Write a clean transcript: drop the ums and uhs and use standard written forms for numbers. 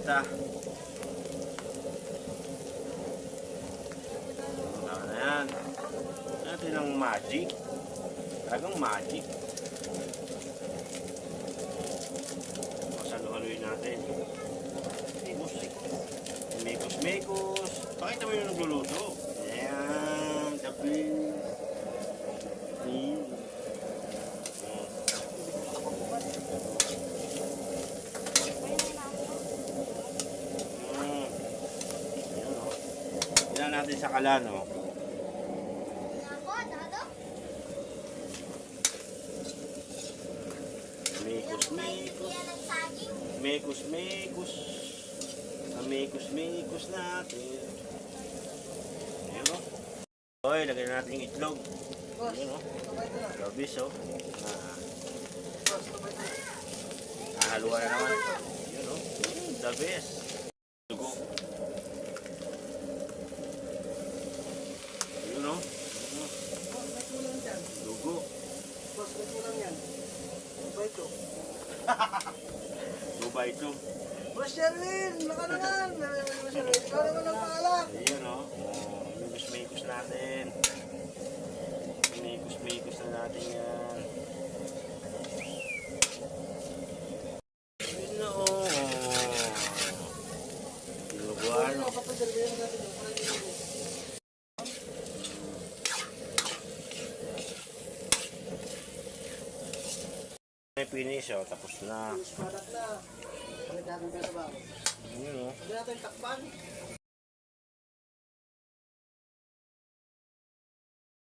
tinta. Tama na yan. Natin ang magic. Talagang magic. Masalo-haloyin natin. Mekos. Pakita mo yung nagluluto. Ayan. Tapi. Tignan natin sa kalan, oh. Mekos natin. Ayan, oh. Okay, lagyan natin yung itlog. Ayan, oh. Gabis, oh. Haluan na naman. Ayan, oh. The best. Dugo. Ayan, oh. Dugo. Boss, may kulang yan. Ba ito? Duba ito. Boss Sherwin, baka naman. Ikaw naman ang paalak. Ayan, oh. Mekos natin. Mekos na natin yan. Ayan na, oh. Dinuguan. May finish, oh. Tapos na. Product na. Nagkakang ka sa bago. Ayan, oh. Hindi natin takpan.